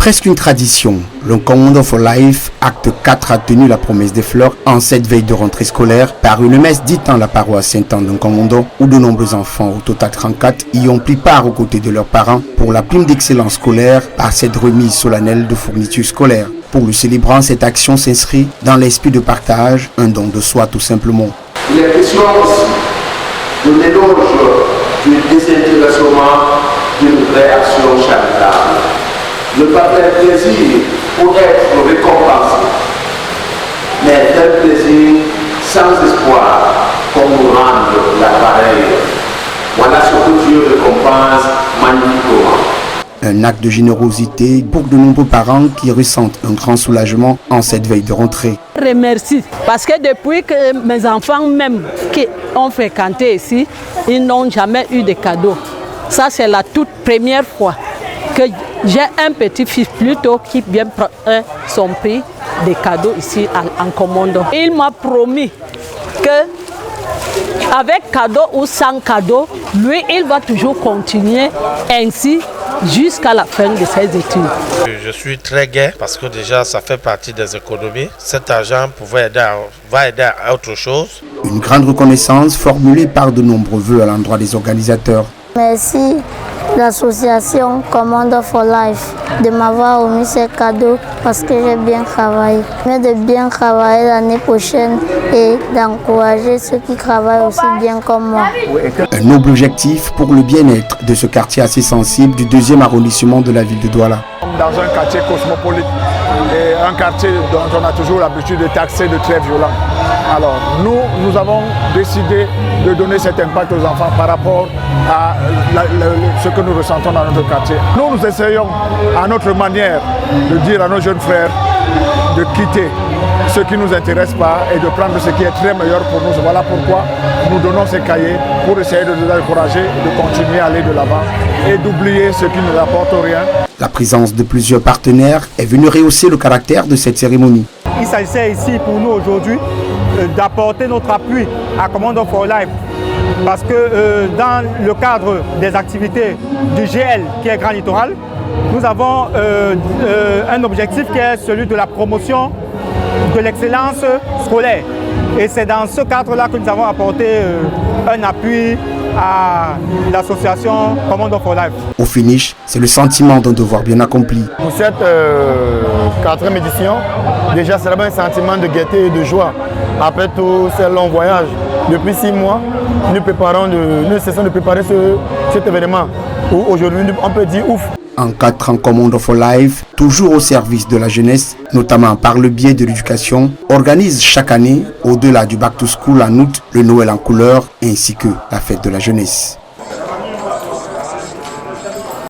Presque une tradition, le Commando for Life, acte 4, a tenu la promesse des fleurs en cette veille de rentrée scolaire par une messe dite en la paroisse Saint-Anne de Commando où de nombreux enfants, au total 34, y ont pris part aux côtés de leurs parents pour la prime d'excellence scolaire par cette remise solennelle de fournitures scolaires. Pour le célébrant, cette action s'inscrit dans l'esprit de partage, un don de soi tout simplement. Il est question aussi de l'éloge du désintéressement d'une vraie action charitable. Ne pas faire plaisir pour être récompensé, mais faire plaisir sans espoir qu'on nous rende l'appareil. Voilà ce que Dieu récompense magnifiquement. Un acte de générosité pour de nombreux parents qui ressentent un grand soulagement en cette veille de rentrée. Je remercie parce que depuis que mes enfants même qui ont fréquenté ici, ils n'ont jamais eu de cadeaux. Ça c'est la toute première fois que j'ai un petit-fils plutôt qui vient prendre son prix des cadeaux ici en Commando. Il m'a promis que avec cadeau ou sans cadeau, lui il va toujours continuer ainsi jusqu'à la fin de ses études. Je suis très gai parce que déjà ça fait partie des économies. Cet argent va aider à autre chose. Une grande reconnaissance formulée par de nombreux vœux à l'endroit des organisateurs. Merci l'association Commando for Life de m'avoir remis ces cadeaux parce que j'ai bien travaillé. Mais de bien travailler l'année prochaine et d'encourager ceux qui travaillent aussi bien comme moi. Un noble objectif pour le bien-être de ce quartier assez sensible du 2e arrondissement de la ville de Douala. Dans un quartier cosmopolite et un quartier dont on a toujours l'habitude de taxer de très violent. Alors nous avons décidé de donner cet impact aux enfants par rapport à ce que nous ressentons dans notre quartier. Nous essayons à notre manière de dire à nos jeunes frères de quitter ce qui ne nous intéresse pas et de prendre ce qui est très meilleur pour nous. Voilà pourquoi nous donnons ces cahiers pour essayer de nous encourager, de continuer à aller de l'avant et d'oublier ce qui ne nous apporte rien. La présence de plusieurs partenaires est venue rehausser le caractère de cette cérémonie. Il s'agissait ici pour nous aujourd'hui d'apporter notre appui à Commando for Life parce que dans le cadre des activités du GL qui est Grand Littoral, nous avons un objectif qui est celui de la promotion de l'excellence scolaire. Et c'est dans ce cadre-là que nous avons apporté un appui à l'association Commando for Life. Au finish, c'est le sentiment d'un devoir bien accompli. Pour cette 4e édition, déjà c'est un sentiment de gaieté et de joie. Après tout ce long voyage, depuis 6 mois, nous cessons de préparer cet événement où aujourd'hui on peut dire ouf. En 4 ans, Commando for Life, toujours au service de la jeunesse, notamment par le biais de l'éducation, organise chaque année, au-delà du Back to School en août, le Noël en couleur ainsi que la fête de la jeunesse.